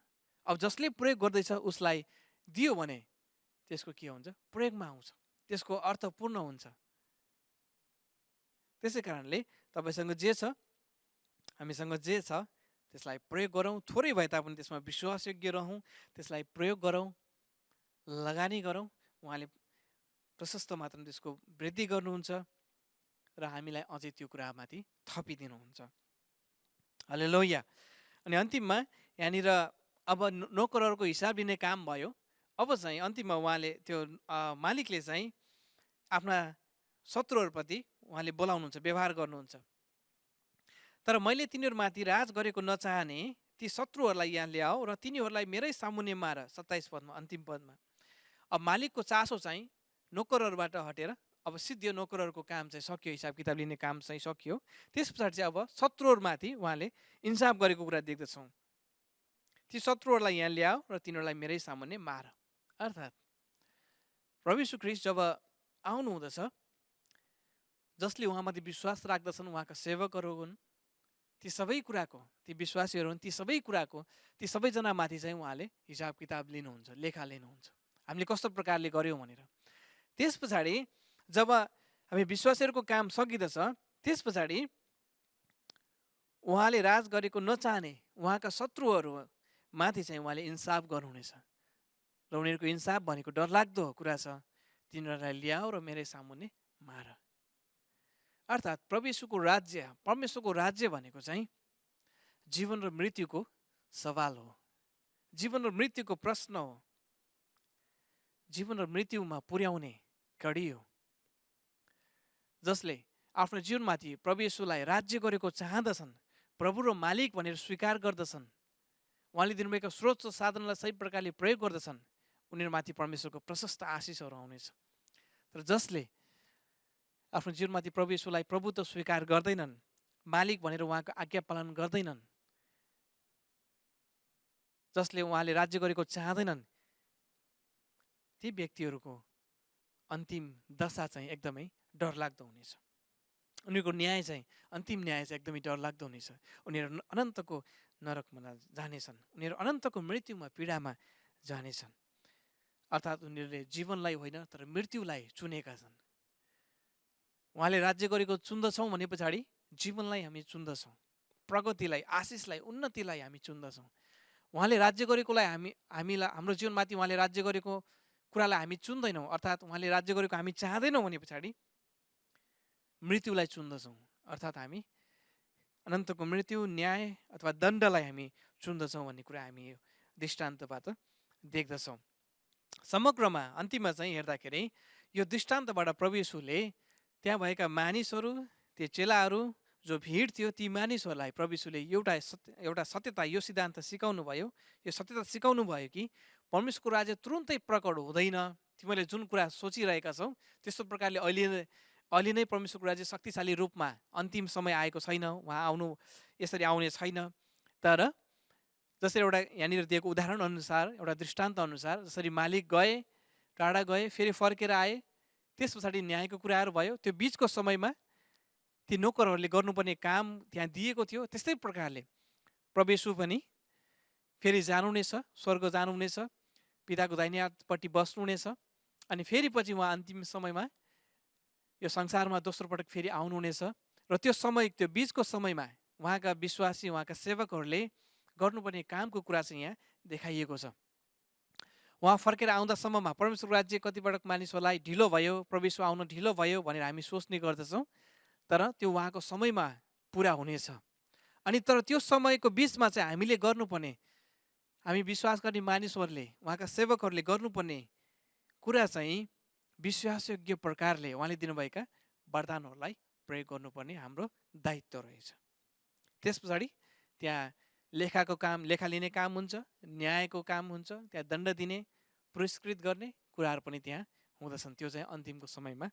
अब जसले प्रयोग गर्दैछ उसलाई दियो भने त्यसको के हुन्छ? प्रयोगमा आउँछ, त्यसको अर्थपूर्ण हुन्छ। त्यसै कारणले तपाईँसँग जे छ, हामीसँग जे छ त्यसलाई प्रयोग गरौँ। थोरै भए तापनि त्यसमा विश्वासयोग्य रहौँ, त्यसलाई प्रयोग गरौँ, लगानी गरौँ। उहाँले प्रशस्त मात्रामा त्यसको वृद्धि गर्नुहुन्छ र हामीलाई अझै त्यो कुरामाथि थपिदिनुहुन्छ। हालेलुया। अनि अन्तिममा यहाँनिर अब नोकरहरूको हिसाब लिने काम भयो। अब चाहिँ अन्तिममा उहाँले त्यो मालिकले चाहिँ आफ्ना शत्रुहरूप्रति उहाँले बोलाउनुहुन्छ, व्यवहार गर्नुहुन्छ। तर मैले तिनीहरूमाथि राज गरेको नचाहने ती शत्रुहरूलाई यहाँ ल्याऊ र तिनीहरूलाई मेरै सामुन्ने मार। 27 पदमा, अन्तिम पदमा। अब मालिकको चासो चाहिँ नोकरहरूबाट हटेर अब सिद्धियो, नोकरहरूको काम चाहिँ सकियो, हिसाब किताब लिने काम चाहिँ सकियो। त्यस पछाडि चाहिँ अब शत्रुहरूमाथि उहाँले इन्साफ गरेको कुरा देख्दछौँ। ती शत्रुहरूलाई यहाँ ल्याऊ र तिनीहरूलाई मेरै सामुन्ने मार। अर्थात् प्रभु यीशु ख्रीष्ट जब आउनु हुँदछ, जसले उहाँमाथि विश्वास राख्दछन्, उहाँका सेवकहरू हुन्, ती सबै कुराको, ती विश्वासीहरू हुन्, ती सबै कुराको, ती सबैजनामाथि चाहिँ उहाँले हिसाब किताब लिनुहुन्छ, लेखा लिनुहुन्छ, हामीले कस्तो प्रकारले गऱ्यौँ भनेर। त्यस पछाडि जब हामी विश्वासीहरूको काम सकिँदछ, त्यस पछाडि उहाँले राज गरेको नचाहने उहाँका शत्रुहरूमाथि चाहिँ उहाँले इन्साफ गर्नुहुनेछ। र उनीहरूको इन्साफ भनेको डरलाग्दो कुरा छ, तिनीहरूलाई ल्याऊ र मेरै सामुन्ने मार। अर्थात् प्रभु यीशुको राज्य, परमेश्वरको राज्य भनेको चाहिँ जीवन र मृत्युको सवाल हो, जीवन र मृत्युको प्रश्न हो, जीवन र मृत्युमा पुर्याउने कडी हो। जसले आफ्नो जीवनमाथि प्रभु यीशुलाई राज्य गरेको चाहँदछन्, प्रभु र मालिक भनेर स्वीकार गर्दछन्, उहाँले दिनुभएको स्रोत साधनलाई सही प्रकारले प्रयोग गर्दछन्, उनीहरूमाथि परमेश्वरको प्रशस्त आशिषहरू आउनेछ। तर जसले आफ्नो जीवनमाथि प्रभु यीशुलाई प्रभुत्व स्वीकार गर्दैनन्, मालिक भनेर उहाँको आज्ञा पालन गर्दैनन्, जसले उहाँले राज्य गरेको चाहँदैनन्, ती व्यक्तिहरूको अन्तिम दशा चाहिँ एकदमै डरलाग्दो हुनेछ। उनीहरूको न्याय चाहिँ, अन्तिम न्याय चाहिँ एकदमै डरलाग्दो हुनेछ। उनीहरू अनन्तको नरकमा जानेछन्, उनीहरू अनन्तको मृत्युमा, पीडामा जानेछन्। अर्थात् उनीहरूले जीवनलाई होइन तर मृत्युलाई चुनेका छन्। उहाँले राज्य गरेको चुन्दछौँ भने पछाडि जीवनलाई हामी चुन्दछौँ, प्रगतिलाई, आशिषलाई, उन्नतिलाई हामी चुन्दछौँ। उहाँले राज्य गरेकोलाई हामीलाई, हाम्रो जीवनमाथि उहाँले राज्य गरेको कुरालाई हामी चुन्दैनौँ, अर्थात् उहाँले राज्य गरेको हामी चाहँदैनौँ भने पछाडि मृत्युलाई चुन्दछौँ। अर्थात् हामी अनन्तको मृत्यु, न्याय अथवा दण्डलाई हामी चुन्दछौँ भन्ने कुरा हामी यो दृष्टान्तबाट देख्दछौँ। समग्रमा अन्तिममा चाहिँ हेर्दाखेरि यो दृष्टान्तबाट प्रभु यीशुले त्यहाँ भएका मानिसहरू, त्यो चेलाहरू, जो भिड थियो, ती मानिसहरूलाई प्रभु यीशुले एउटा सत्यता, यो सिद्धान्त सिकाउनु भयो, यो सत्यता सिकाउनु भयो कि परमेश्वरको राज्य तुरुन्तै प्रकट हुँदैन। तिमीले जुन कुरा सोचिरहेका छौ त्यस्तो प्रकारले अहिले नै परमेश्वरको राज्य शक्तिशाली रूपमा अन्तिम समय आएको छैन, उहाँ आउनु यसरी आउने छैन। तर जसरी एउटा यहाँनिर दिएको उदाहरण अनुसार, एउटा दृष्टान्त अनुसार, जसरी मालिक गए, टाढा गए, फेरि फर्केर आए, त्यस पछाडि न्यायको कुराहरू भयो, त्यो बिचको समयमा ती नोकरहरूले गर्नुपर्ने काम त्यहाँ दिएको थियो। त्यस्तै प्रकारले प्रभु यीशु पनि फेरि जानुहुनेछ, स्वर्ग जानुहुनेछ, पिताको दाहिने हातपट्टि बस्नुहुनेछ, अनि फेरि पछि उहाँ अन्तिम समयमा यो संसारमा दोस्रो पटक फेरि आउनुहुनेछ र त्यो समय, त्यो बिचको समयमा उहाँका विश्वासी, उहाँका सेवकहरूले गर्नुपर्ने कामको कुरा चाहिँ यहाँ देखाइएको छ। उहाँ फर्केर आउँदासम्ममा परमेश्वरको राज्य कतिपटक मानिसहरूलाई ढिलो भयो, प्रवेश आउन ढिलो भयो भनेर हामी सोच्ने गर्दछौँ, तर त्यो उहाँको समयमा पुरा हुनेछ। अनि तर त्यो समयको बिचमा चाहिँ हामीले गर्नुपर्ने, हामी विश्वास गर्ने मानिसहरूले, उहाँका सेवकहरूले गर्नुपर्ने कुरा चाहिँ विश्वासयोग्य प्रकारले उहाँले दिनुभएका वरदानहरूलाई प्रयोग गर्नुपर्ने हाम्रो दायित्व रहेछ। त्यस पछाडि त्यहाँ लेखाको काम, लेखा लिने काम हुन्छ, न्यायको काम हुन्छ, त्यहाँ दण्ड दिने, पुरस्कृत गर्ने कुराहरू पनि त्यहाँ हुँदछन्। त्यो चाहिँ अन्तिमको समयमा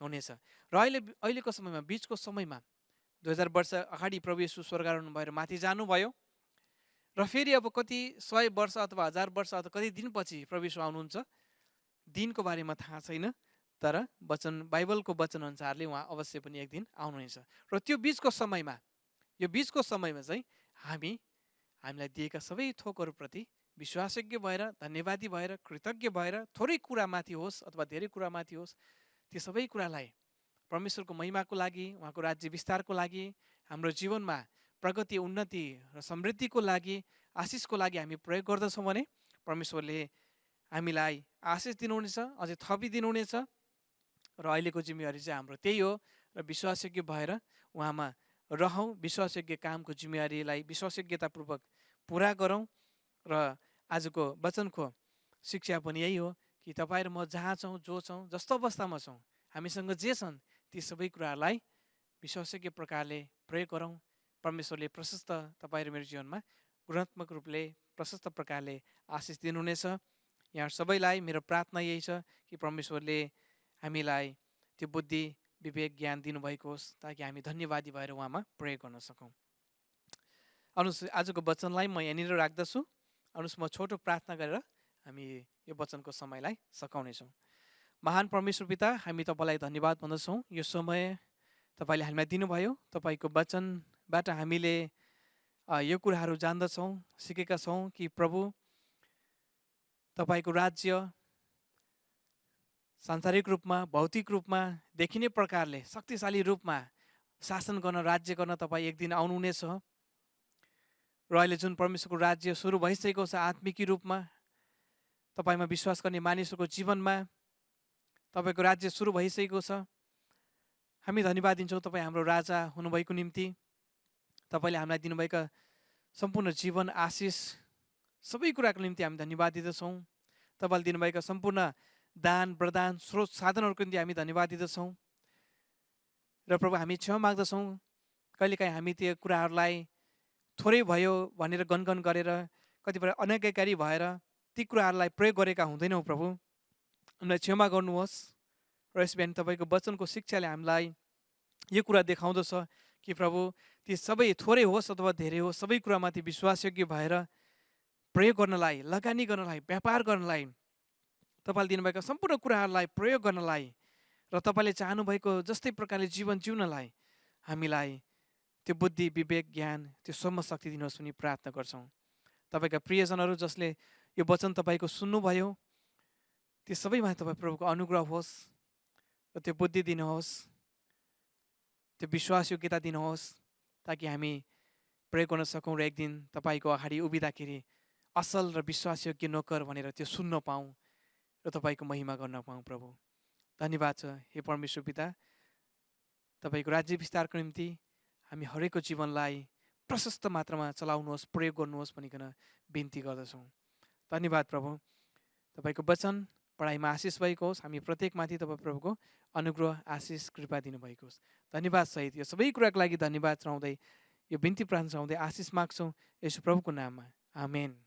हुनेछ। र अहिलेको समयमा, बिचको समयमा 2000 वर्ष अगाडि प्रभु येशू स्वर्गारोहण भएर माथि जानुभयो र फेरि अब कति 100 वर्ष अथवा 1000 वर्ष अथवा कति दिनपछि प्रभु येशू आउनुहुन्छ, दिनको बारेमा थाहा छैन, तर वचन, बाइबलको वचन अनुसारले उहाँ अवश्य पनि एक दिन आउनुहुनेछ। र त्यो बिचको समयमा, यो बिचको समयमा चाहिँ हामीलाई दिएका सबै थोकहरूप्रति विश्वासयोग्य भएर, धन्यवादी भएर, कृतज्ञ भएर, थोरै कुरामाथि होस् अथवा धेरै कुरामाथि होस्, ती सबै कुरालाई परमेश्वरको महिमाको लागि, उहाँको राज्य विस्तारको लागि, हाम्रो जीवनमा प्रगति, उन्नति र समृद्धिको लागि, आशिषको लागि हामी प्रयोग गर्दछौँ भने परमेश्वरले हामीलाई आशिष दिनुहुनेछ, अझै थपिदिनुहुनेछ। र अहिलेको जिम्मेवारी चाहिँ हाम्रो त्यही हो र विश्वासयोग्य भएर उहाँमा रहौँ, विश्वासयोग्य कामको जिम्मेवारीलाई विश्वासयोग्यतापूर्वक पुरा गरौँ। र आजको वचनको शिक्षा पनि यही हो कि तपाईँ र म जहाँ छौँ, जो छौँ, जस्तो अवस्थामा छौँ, हामीसँग जे छन् ती सबै कुराहरूलाई विश्वासयोग्य प्रकारले प्रयोग गरौँ। परमेश्वरले प्रशस्त तपाईँ र मेरो जीवनमा गुणात्मक रूपले प्रशस्त प्रकारले आशिष दिनुहुनेछ। यहाँ सबैलाई मेरो प्रार्थना यही छ कि परमेश्वरले हामीलाई त्यो बुद्धि, विवेक, ज्ञान दिनुभएको होस् ताकि हामी धन्यवादी भएर उहाँमा प्रयोग गर्न सकौँ। आउनुहोस् आजको वचनलाई म यहाँनिर राख्दछु। आउनुहोस् म छोटो प्रार्थना गरेर हामी यो वचनको समयलाई सकाउनेछौँ। महान परमेश्वर पिता, हामी तपाईँलाई धन्यवाद भन्दछौँ। यो समय तपाईँले हामीलाई दिनुभयो। तपाईँको वचनबाट हामीले यो कुराहरू जान्दछौँ, सिकेका छौँ कि प्रभु तपाईँको राज्य सांसारिक रूपमा, भौतिक रूपमा देखिने प्रकारले शक्तिशाली रूपमा शासन गर्न, राज्य गर्न तपाईँ एक दिन आउनुहुनेछ। र अहिले जुन परमेश्वरको राज्य सुरु भइसकेको छ आत्मिकी रूपमा, तपाईँमा विश्वास गर्ने मानिसहरूको जीवनमा तपाईँको राज्य सुरु भइसकेको छ। हामी धन्यवाद दिन्छौँ तपाईँ हाम्रो राजा हुनुभएको निम्ति। तपाईँले हामीलाई दिनुभएका सम्पूर्ण जीवन, आशिष, सबै कुराको निम्ति हामी धन्यवाद दिँदछौँ। तपाईँले दिनुभएका सम्पूर्ण दान, वरदान, स्रोत, साधनहरूको निम्ति हामी धन्यवाद दिँदछौँ। र प्रभु, हामी क्षमा माग्दछौँ कहिलेकाहीँ हामी त्यो कुराहरूलाई थोरै भयो भनेर गनगन गरेर, कतिपय अनाज्ञाकारी भएर ती कुराहरूलाई प्रयोग गरेका हुँदैनौँ। प्रभु, हामीलाई क्षमा गर्नुहोस्। र यस बिहान तपाईँको वचनको शिक्षाले हामीलाई यो कुरा देखाउँदछ कि प्रभु, ती सबै थोरै होस् अथवा धेरै होस्, सबै कुरामाथि विश्वासयोग्य भएर प्रयोग गर्नलाई, लगानी गर्नलाई, व्यापार गर्नलाई, तपाईँले दिनुभएका सम्पूर्ण कुराहरूलाई प्रयोग गर्नलाई र तपाईँले चाहनुभएको जस्तै प्रकारले जीवन जिउनलाई हामीलाई त्यो बुद्धि, विवेक, ज्ञान, त्यो सम्म शक्ति दिनुहोस् भनी प्रार्थना गर्छौँ। तपाईँका प्रियजनहरू जसले यो वचन तपाईँको सुन्नुभयो, त्यो सबैमा तपाईँ प्रभुको अनुग्रह होस् र त्यो बुद्धि दिनुहोस्, त्यो विश्वासयोग्यता दिनुहोस् ताकि हामी प्रयोग गर्न सकौँ र एक दिन तपाईँको अगाडि उभिँदाखेरि असल र विश्वासयोग्य नोकर भनेर त्यो सुन्न पाऊँ र तपाईँको महिमा गर्न पाऊँ। प्रभु, धन्यवाद छ हे परमेश्वर पिता। तपाईँको राज्य विस्तारको निम्ति हामी हरेकको जीवनलाई प्रशस्त मात्रामा चलाउनुहोस्, प्रयोग गर्नुहोस् भनिकन बिन्ती गर्दछौँ। धन्यवाद प्रभु। तपाईँको वचन पढाइमा आशिष भएको होस्। हामी प्रत्येकमाथि तपाईँ प्रभुको अनुग्रह, आशिष, कृपा दिनुभएको होस्। धन्यवाद सहित यो सबै कुराको लागि धन्यवाद चढाउँदै, यो बिन्ती प्रार्थना चढाउँदै आशिष माग्छौँ यसो प्रभुको नाममा। आमेन।